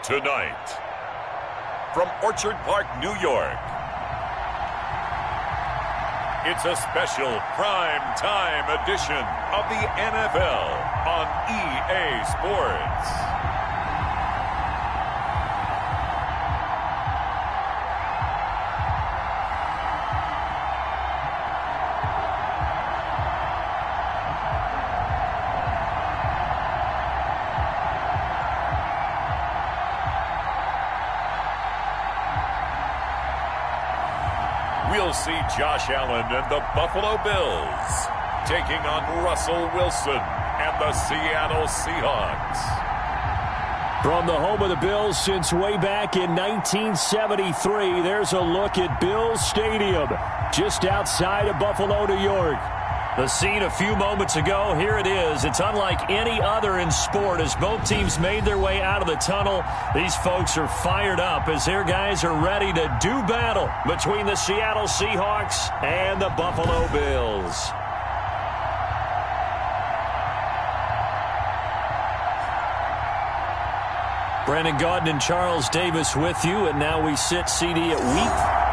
Tonight, from Orchard Park, New York, it's a special prime time edition of the NFL on EA Sports. We'll see Josh Allen and the Buffalo Bills taking on Russell Wilson and the Seattle Seahawks. From the home of the Bills since way back in 1973, there's a look at Bills Stadium just outside of Buffalo, New York. The scene a few moments ago, here it is. It's unlike any other in sport. As both teams made their way out of the tunnel, these folks are fired up as their guys are ready to do battle between the Seattle Seahawks and the Buffalo Bills. Brandon Gaudin and Charles Davis with you, and now we sit CD at Wheat.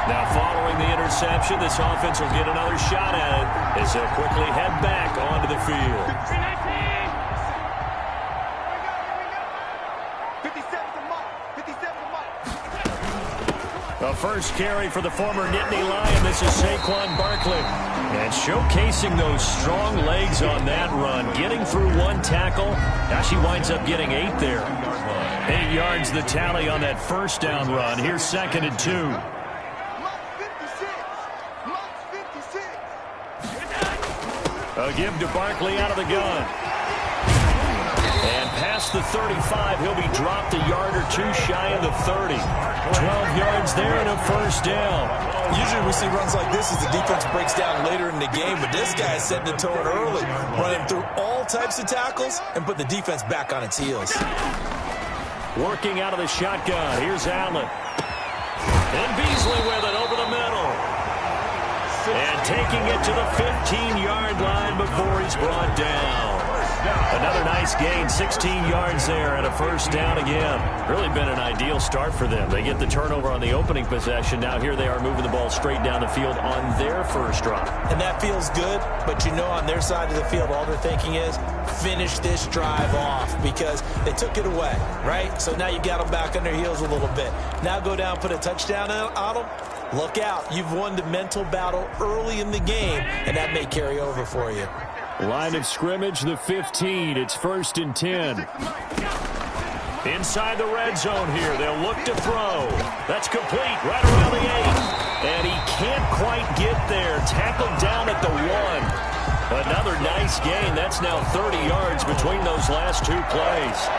Now following the interception, this offense will get another shot at it as they'll quickly head back onto the field. The first carry for the former Nittany Lion. This is Saquon Barkley. And showcasing those strong legs on that run. Getting through one tackle. Gosh, he winds up getting 8 there. 8 yards the tally on that first down run. Here's 2nd and 2. A give to Barkley out of the gun. And past the 35, he'll be dropped a yard or two shy of the 30. 12 yards there and a first down. Usually we see runs like this as the defense breaks down later in the game, but this guy is setting the tone early, running through all types of tackles and put the defense back on its heels. Working out of the shotgun. Here's Allen. And Beasley with it over the middle. And taking it to the 15-yard line before he's brought down. Another nice gain, 16 yards there and a first down again. Really been an ideal start for them. They get the turnover on the opening possession. Now here they are moving the ball straight down the field on their first drive. And that feels good, but you know on their side of the field all they're thinking is finish this drive off because they took it away, right? So now you got them back on their heels a little bit. Now go down, put a touchdown on them. Look out. You've won the mental battle early in the game, and that may carry over for you. Line of scrimmage, the 15. It's 1st and 10. Inside the red zone here. They'll look to throw. That's complete right around the 8. And he can't quite get there. Tackled down at the 1. Another nice gain. That's now 30 yards between those last 2 plays.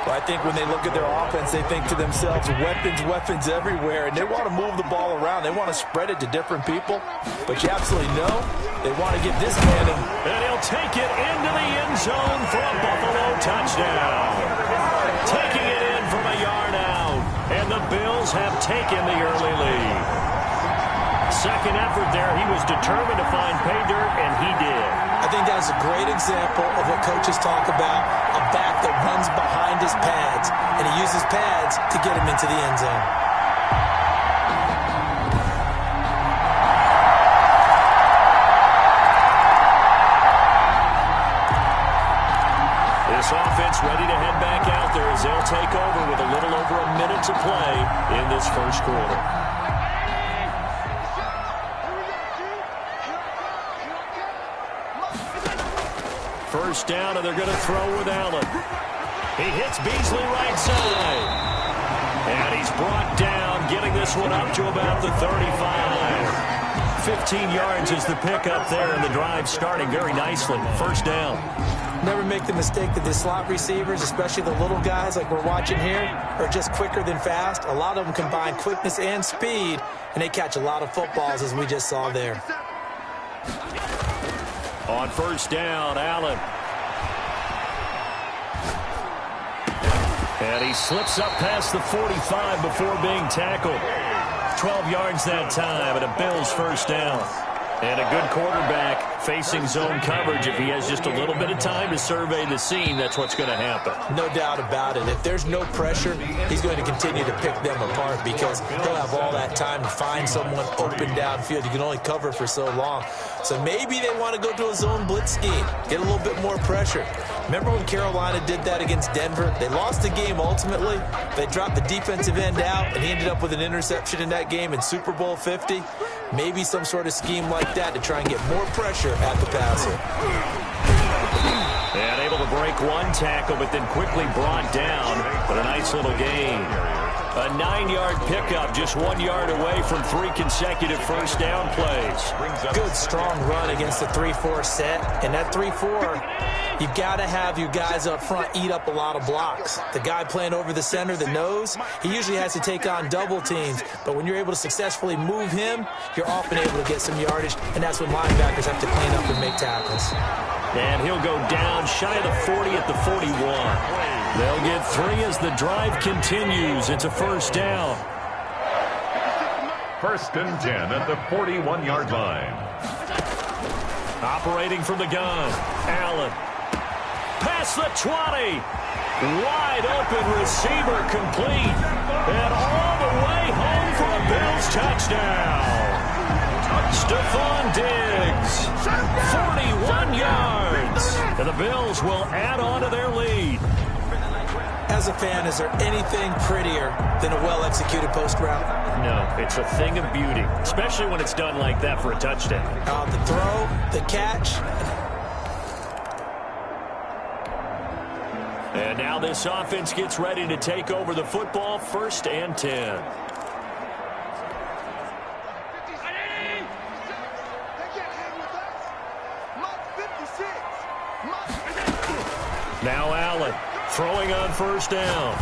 Well, I think when they look at their offense, they think to themselves, weapons everywhere, and they want to move the ball around. They want to spread it to different people, but you absolutely know they want to get this man in. And he'll take it into the end zone for a Buffalo touchdown. Taking it in from a yard out, and the Bills have taken the early lead. Second effort there, he was determined to find pay dirt, and he did. I think that's a great example of what coaches talk about, a back that runs behind his pads, and he uses pads to get him into the end zone. This offense ready to head back out there as they'll take over with a little over a minute to play in this first quarter. First down, and they're going to throw with Allen. He hits Beasley right side. And he's brought down, getting this one up to about the 35. 15 yards is the pickup there, and the drive starting very nicely. First down. Never make the mistake that the slot receivers, especially the little guys like we're watching here, are just quicker than fast. A lot of them combine quickness and speed, and they catch a lot of footballs, as we just saw there. On first down, Allen. And he slips up past the 45 before being tackled. 12 yards that time, and a Bills first down. And a good quarterback facing zone coverage. If he has just a little bit of time to survey the scene, that's what's going to happen. No doubt about it. If there's no pressure, he's going to continue to pick them apart because he'll have all that time to find someone open downfield. You can only cover for so long. So maybe they want to go to a zone blitz scheme, get a little bit more pressure. Remember when Carolina did that against Denver? They lost the game ultimately. They dropped the defensive end out, and he ended up with an interception in that game in Super Bowl 50. Maybe some sort of scheme like that to try and get more pressure at the passer. And able to break one tackle, but then quickly brought down. But a nice little gain. A 9-yard pickup, just 1 yard away from 3 consecutive first down plays. Good, strong run against the 3-4 set. And that 3-4, you've got to have your guys up front eat up a lot of blocks. The guy playing over the center, the nose, he usually has to take on double teams. But when you're able to successfully move him, you're often able to get some yardage. And that's when linebackers have to clean up and make tackles. And he'll go down shy of the 40 at the 41. They'll get 3 as the drive continues. It's a first down. 1st and 10 at the 41-yard line. Operating from the gun. Allen. Past the 20. Wide open receiver complete. And all the way home for a Bills touchdown. Stephon Diggs. 41 yards. And the Bills will add on to their lead. As a fan, is there anything prettier than a well-executed post route? No, it's a thing of beauty, especially when it's done like that for a touchdown. The throw, the catch. And now this offense gets ready to take over the football. 1st and 10. Now Allen throwing on first down.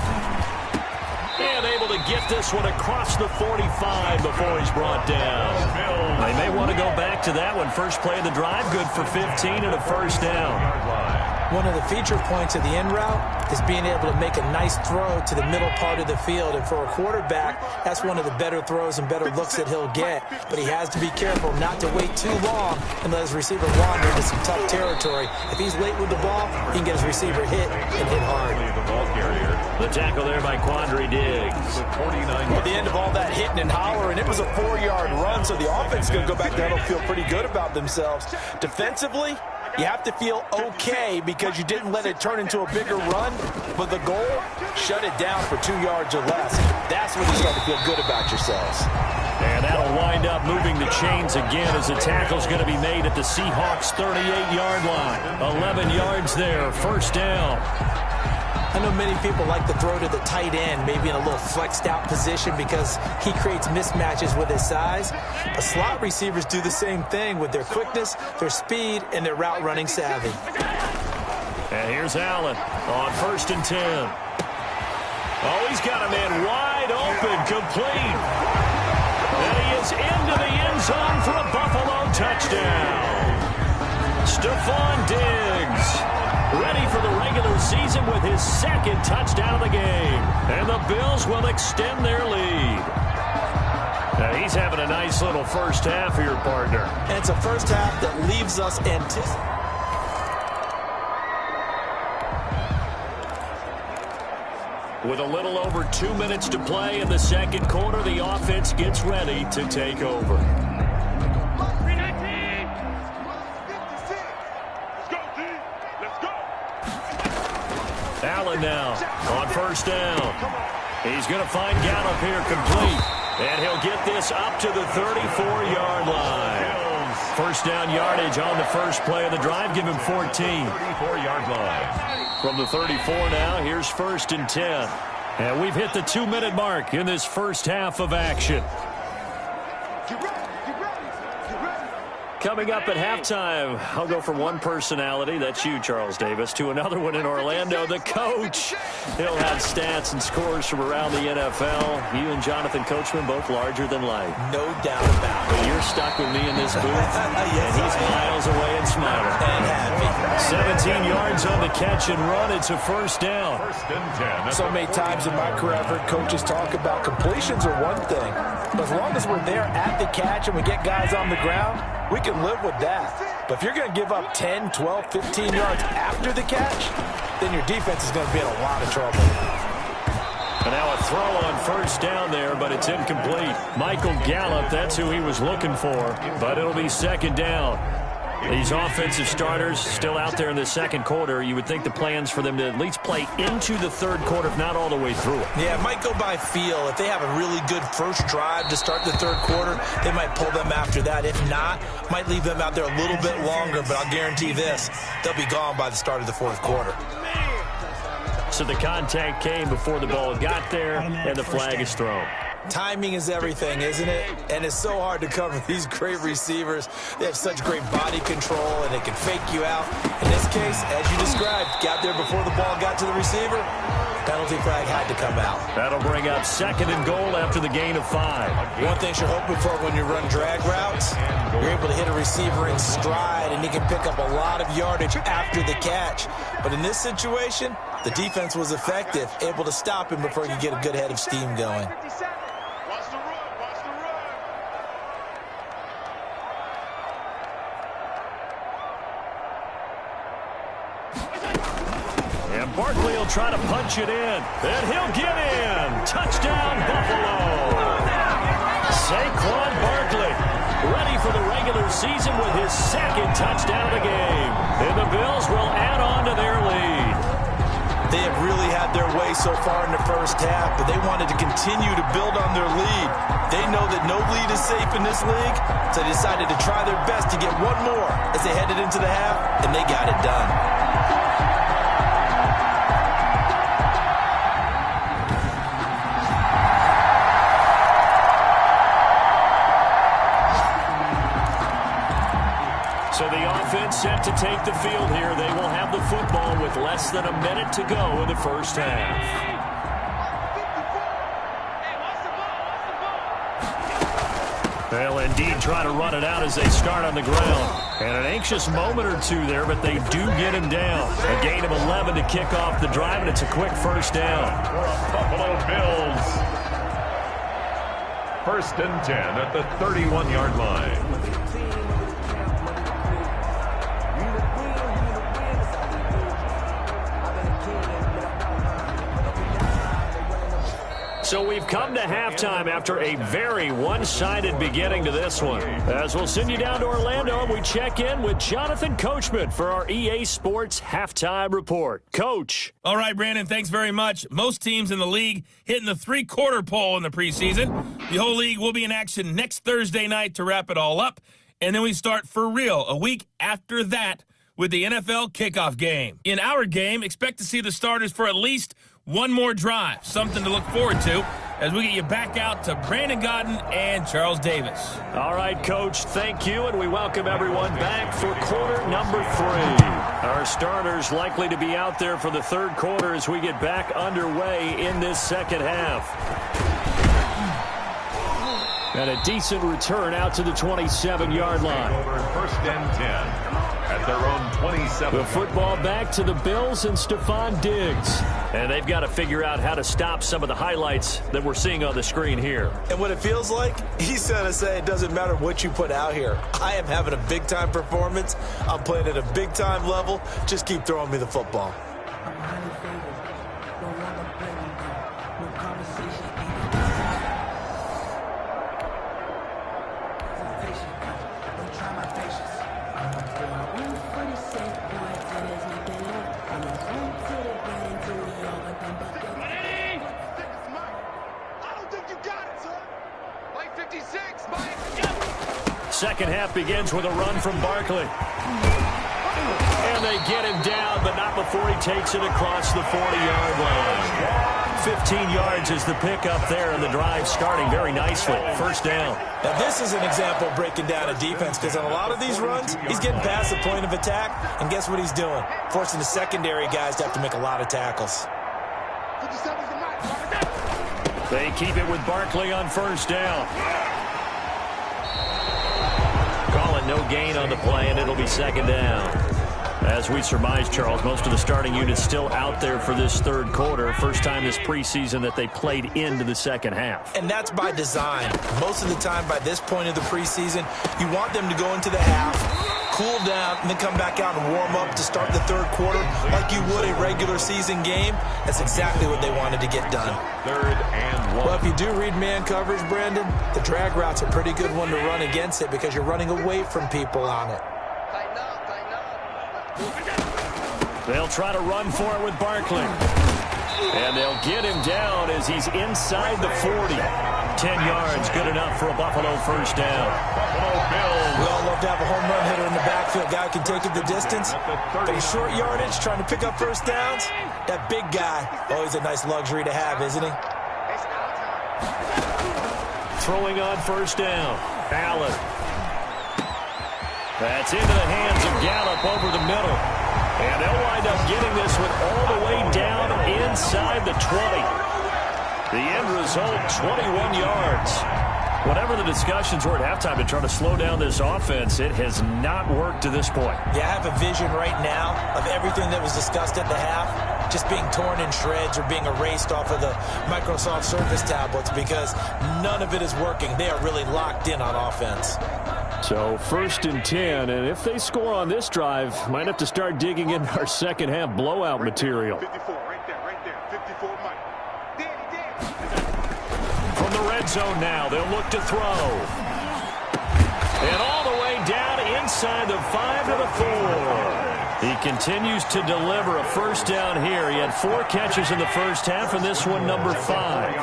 And able to get this one across the 45 before he's brought down. They may want to go back to that one. First play of the drive, good for 15 and a first down. One of the feature points of the end route is being able to make a nice throw to the middle part of the field. And for a quarterback, that's one of the better throws and better looks that he'll get. But he has to be careful not to wait too long and let his receiver wander into some tough territory. If he's late with the ball, he can get his receiver hit and hit hard. The tackle there by Quandre Diggs. At the end of all that hitting and hollering, it was a 4-yard run, so the offense is going to go back down and feel pretty good about themselves. Defensively, you have to feel okay because you didn't let it turn into a bigger run, but the goal, shut it down for 2 yards or less. That's when you start to feel good about yourselves. And that'll wind up moving the chains again as the tackle's going to be made at the Seahawks 38-yard line. 11 yards there, first down. I know many people like to throw to the tight end, maybe in a little flexed out position because he creates mismatches with his size. But slot receivers do the same thing with their quickness, their speed, and their route running savvy. And here's Allen on 1st and 10. Oh, he's got a man wide open, complete. And he is into the end zone for a Buffalo touchdown. Stephon Diggs. Ready for the regular season with his 2nd touchdown of the game. And the Bills will extend their lead. Now he's having a nice little first half here, partner. And it's a first half that leaves us anticipating. With a little over 2 minutes to play in the 2nd quarter, the offense gets ready to take over. Allen now on first down. He's going to find Gallup here complete. And he'll get this up to the 34-yard line. First down yardage on the first play of the drive. Give him 14. 34-yard line. From the 34 now, here's 1st and 10. And we've hit the 2-minute mark in this first half of action. Coming up at halftime, I'll go from one personality, that's you, Charles Davis, to another one in Orlando, the coach. He'll have stats and scores from around the NFL. You and Jonathan Coachman, both larger than life. No doubt about it. But you're stuck with me in this booth, Yes, and he's miles away and smiling. And happy. 17 yards on the catch and run. It's a first down. 1st and 10. So many times in my career, I've heard coaches talk about completions are one thing. But as long as we're there at the catch and we get guys on the ground, we can live with that. But if you're going to give up 10, 12, 15 yards after the catch, then your defense is going to be in a lot of trouble. And now a throw on first down there, but it's incomplete. Michael Gallup, that's who he was looking for, but it'll be second down. These offensive starters still out there in the second quarter. You would think the plans for them to at least play into the third quarter, if not all the way through it. Yeah, it might go by feel. If they have a really good first drive to start the third quarter, they might pull them after that. If not, might leave them out there a little bit longer, but I'll guarantee this, they'll be gone by the start of the fourth quarter. So the contact came before the ball got there, and the flag is thrown. Timing is everything, isn't it? And it's so hard to cover these great receivers. They have such great body control, and they can fake you out. In this case, as you described, got there before the ball got to the receiver. Penalty flag had to come out. That'll bring up second and goal after the gain of 5. One thing you're hoping for when you run drag routes, you're able to hit a receiver in stride, and he can pick up a lot of yardage after the catch. But in this situation, the defense was effective, able to stop him before he could get a good head of steam going. Barkley will try to punch it in, and he'll get in. Touchdown, Buffalo. Saquon Barkley ready for the regular season with his second touchdown of the game. And the Bills will add on to their lead. They have really had their way so far in the first half, but they wanted to continue to build on their lead. They know that no lead is safe in this league, so they decided to try their best to get one more as they headed into the half, and they got it done. So the offense set to take the field here. They will have the football with less than a minute to go in the first half. They'll indeed try to run it out as they start on the ground. And an anxious moment or two there, but they do get him down. A gain of 11 to kick off the drive, and it's a quick first down. For Buffalo Bills. First and 10 at the 31-yard line. So we've come to halftime after a very one-sided beginning to this one. As we'll send you down to Orlando, and we check in with Jonathan Coachman for our EA Sports Halftime Report. Coach. All right, Brandon, thanks very much. Most teams in the league hitting the three-quarter pole in the preseason. The whole league will be in action next Thursday night to wrap it all up. And then we start for real a week after that with the NFL kickoff game. In our game, expect to see the starters for at least one more drive, something to look forward to as we get you back out to Brandon Godden and Charles Davis. All right, Coach, thank you, and we welcome everyone back for quarter number 3. Our starters likely to be out there for the third quarter as we get back underway in this second half. And a decent return out to the 27-yard line. First and 10. At their own 27. The football back to the Bills and Stephon Diggs. And they've got to figure out how to stop some of the highlights that we're seeing on the screen here. And what it feels like, he's going to say it doesn't matter what you put out here. I am having a big-time performance. I'm playing at a big-time level. Just keep throwing me the football. Second half begins with a run from Barkley. And they get him down, but not before he takes it across the 40-yard line. 15 yards is the pickup there, and the drive starting very nicely. First down. Now, this is an example of breaking down a defense, because on a lot of these runs, he's getting past the point of attack, and guess what he's doing? Forcing the secondary guys to have to make a lot of tackles. They keep it with Barkley on first down. Calling no gain on the play, and it'll be second down. As we surmise, Charles, most of the starting units still out there for this third quarter. First time this preseason that they played into the second half. And that's by design. Most of the time by this point of the preseason, you want them to go into the half, cool down, and then come back out and warm up to start the third quarter like you would a regular season game. That's exactly what they wanted to get done. 3rd and 1. Well, if you do read man coverage, Brandon, the drag route's a pretty good one to run against it because you're running away from people on it. They'll try to run for it with Barkley. And they'll get him down as he's inside the 40. 10 yards, good enough for a Buffalo first down. We all love to have a home run hitter in the backfield. Guy who can take it the distance. But in short yardage, trying to pick up first downs, that big guy, always a nice luxury to have, isn't he? Throwing on first down. Allen. That's into the hands of Gallup over the middle. And they'll wind up getting this one all the way down inside the 20. The end result, 21 yards. Whatever the discussions were at halftime to try to slow down this offense, it has not worked to this point. Yeah, I have a vision right now of everything that was discussed at the half just being torn in shreds or being erased off of the Microsoft Surface tablets because none of it is working. They are really locked in on offense. So 1st and 10, and if they score on this drive, might have to start digging in our second half blowout material. 54, right there, 54, Mike. From the red zone now, they'll look to throw. And all the way down inside the 5 to the 4. He continues to deliver a first down here. He had 4 catches in the first half, and this one number 5.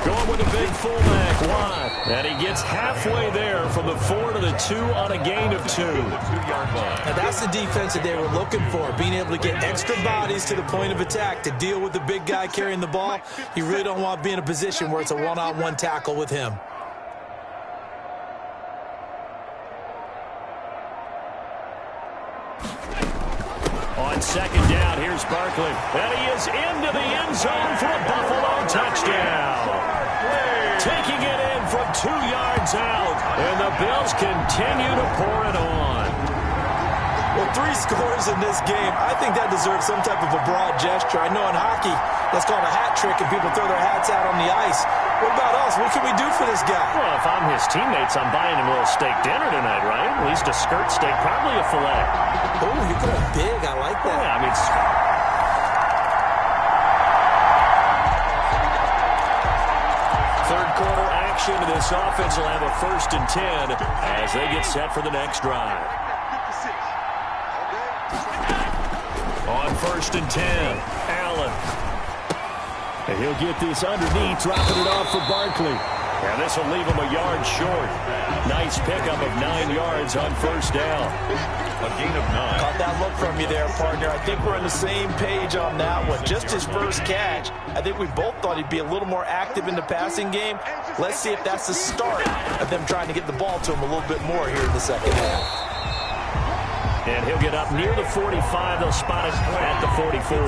Going with a big fullback, Watt. And he gets halfway there from the 4 to the 2 on a gain of 2. Now that's the defense that they were looking for, being able to get extra bodies to the point of attack to deal with the big guy carrying the ball. You really don't want to be in a position where it's a one-on-one tackle with him. On second down, here's Barkley. And he is into the end zone for a Buffalo touchdown. Taking it in from 2 yards out. And the Bills continue to pour it on. Well, 3 scores in this game. I think that deserves some type of a broad gesture. I know in hockey, that's called a hat trick and people throw their hats out on the ice. What about us? What can we do for this guy? Well, if I'm his teammates, I'm buying him a little steak dinner tonight, right? At least a skirt steak, probably a filet. Oh, you're going big. I like that. Yeah, I mean... Third quarter action. This offense will have a 1st and 10 as they get set for the next drive. On 1st and 10, Allen. And he'll get this underneath, dropping it off for Barkley. And this will leave him a yard short. Nice pickup of 9 yards on first down. A gain of 9. Caught that look from you there, partner. I think we're on the same page on that one. Just his first catch. I think we both thought he'd be a little more active in the passing game. Let's see if that's the start of them trying to get the ball to him a little bit more here in the second half. And he'll get up near the 45. They'll spot it at the 44.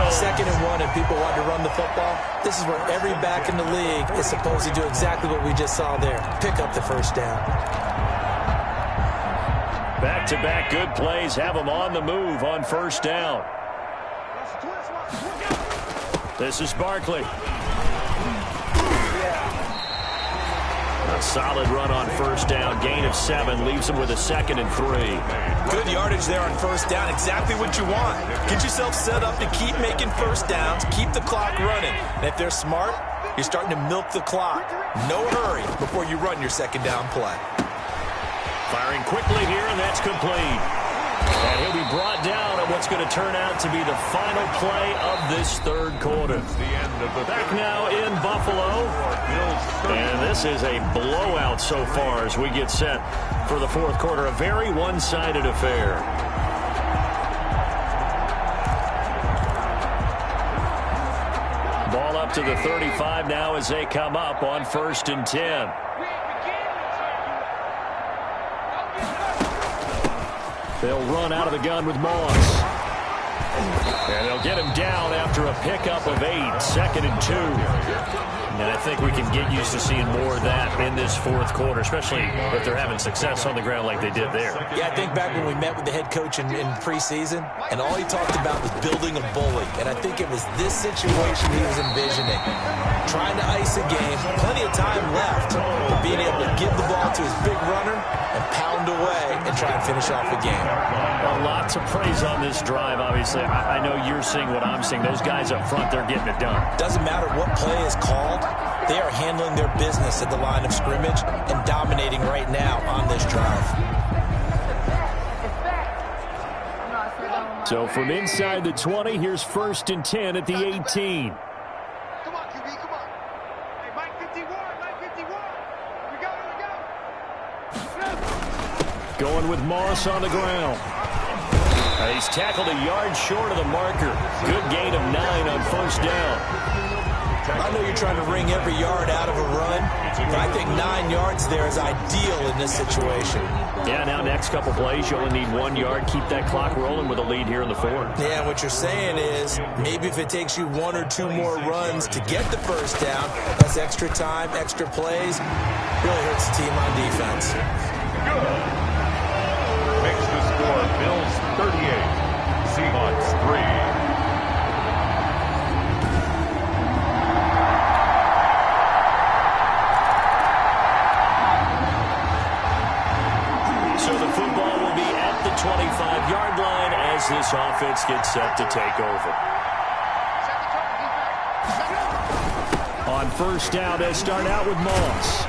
2nd and 1, and people want to run the football. This is where every back in the league is supposed to do exactly what we just saw there. Pick up the first down. Back-to-back good plays have them on the move on first down. This is Barkley. A solid run on first down. Gain of 7 leaves them with a 2nd and 3. Good yardage there on first down. Exactly what you want. Get yourself set up to keep making first downs. Keep the clock running. And if they're smart, you're starting to milk the clock. No hurry before you run your second down play. Firing quickly here, and that's complete. And he'll be brought down at what's going to turn out to be the final play of this third quarter. Back now in Buffalo. And this is a blowout so far as we get set for the fourth quarter. A very one-sided affair. Ball up to the 35 now as they come up on 1st and 10. They'll run out of the gun with Moss. And they'll get him down after a pickup of 8, 2nd and 2. And I think we can get used to seeing more of that in this fourth quarter, especially if they're having success on the ground like they did there. Yeah, I think back when we met with the head coach in preseason, and all he talked about was building a bully. And I think it was this situation he was envisioning. Trying to ice a game, plenty of time left, but being able to give the ball to his big runner and pound away and try and finish off a game. Well, lots of praise on this drive, obviously. I know you're seeing what I'm seeing. Those guys up front, they're getting it done. Doesn't matter what play is called. They are handling their business at the line of scrimmage and dominating right now on this drive. So from inside the 20, here's 1st and 10 at the 18. Come on, QB, come on. Hey, Mike 51, Mike 51. We go. Going with Moss on the ground. He's tackled a yard short of the marker. Good gain of 9 on 1st down. I know you're trying to wring every yard out of a run, but I think 9 yards there is ideal in this situation. Yeah, now next couple plays, you only need 1 yard. Keep that clock rolling with a lead here in the 4th. Yeah, what you're saying is maybe if it takes you 1 or 2 more runs to get the 1st down, that's extra time, extra plays, really hurts the team on defense. Good. Makes the score Bills 38, Seahawks 3. So the football will be at the 25-yard line as this offense gets set to take over. On 1st down, they start out with Moss.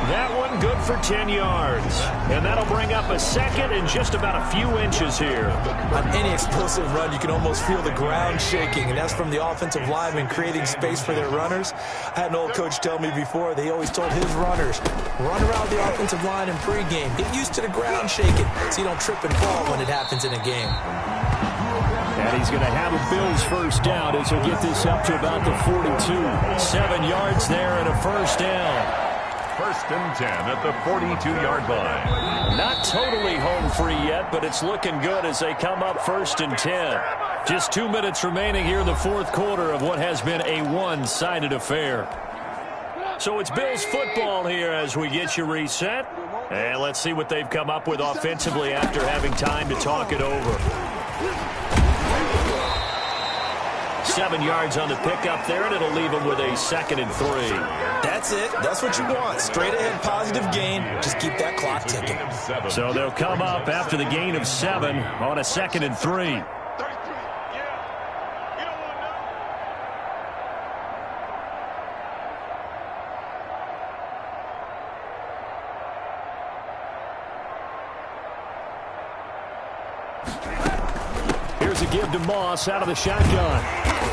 That one good for 10 yards. And that'll bring up a 2nd and just about a few inches here. On any explosive run, you can almost feel the ground shaking, and that's from the offensive linemen creating space for their runners. I had an old coach tell me before, they always told his runners, run around the offensive line in pregame. Get used to the ground shaking so you don't trip and fall when it happens in a game. And he's going to have a Bills 1st down as he'll get this up to about the 42. 7 yards there and a 1st down. 1st and 10 at the 42-yard line. Not totally home free yet, but it's looking good as they come up 1st and 10. Just 2 minutes remaining here in the 4th quarter of what has been a one-sided affair. So it's Bills football here as we get you reset. And let's see what they've come up with offensively after having time to talk it over. 7 yards on the pickup there, and it'll leave them with a 2nd and 3. That's it. That's what you want. Straight ahead positive gain. Just keep that clock ticking. So they'll come up after the gain of 7 on a 2nd and 3. Here's a give to Moss out of the shotgun.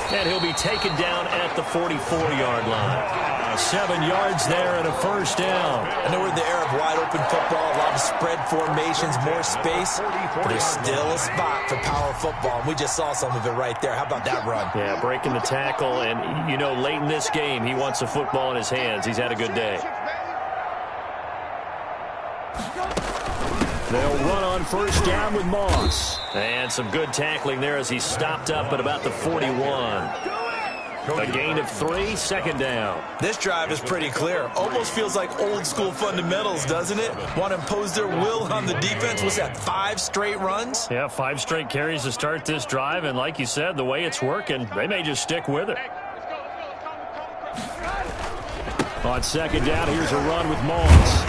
And he'll be taken down at the 44-yard line. 7 yards there and a 1st down. I know we're in the era of wide-open football, a lot of spread formations, more space, but there's still a spot for power football, and we just saw some of it right there. How about that run? Yeah, breaking the tackle, and, you know, late in this game, he wants the football in his hands. He's had a good day. They'll run on 1st down with Moss. And some good tackling there as he stopped up at about the 41. A gain of 3, 2nd down. This drive is pretty clear. Almost feels like old school fundamentals, doesn't it? Want to impose their will on the defense. What's that, 5 straight runs? Yeah, 5 straight carries to start this drive. And like you said, the way it's working, they may just stick with it. On 2nd down, here's a run with Moss.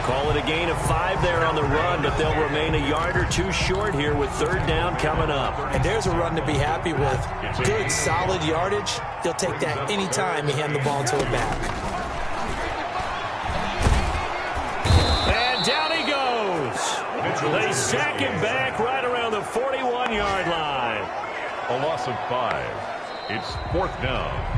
Call it a gain of 5 there on the run, but they'll remain a yard or 2 short here with 3rd down coming up. And there's a run to be happy with. Good, solid yardage. They'll take that any time you hand the ball to a back. And down he goes. They sack him back right around the 41-yard line. A loss of 5. It's 4th down.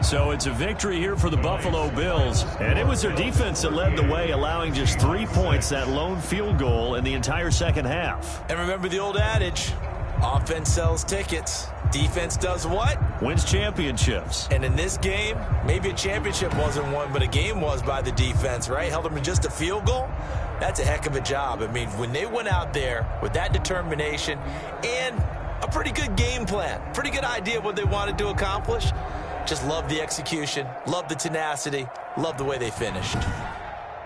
So it's a victory here for the Buffalo Bills. And it was their defense that led the way, allowing just 3 points, that lone field goal in the entire second half. And remember the old adage, offense sells tickets. Defense does what? Wins championships. And in this game, maybe a championship wasn't won, but a game was by the defense, right? Held them to just a field goal. That's a heck of a job. I mean, when they went out there with that determination and a pretty good game plan, pretty good idea of what they wanted to accomplish, just love the execution, love the tenacity, love the way they finished.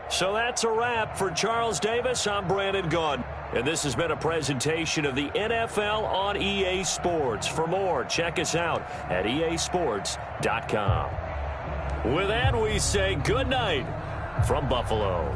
So that's a wrap for Charles Davis. I'm Brandon Gunn. And this has been a presentation of the NFL on EA Sports. For more, check us out at easports.com. With that, we say good night from Buffalo.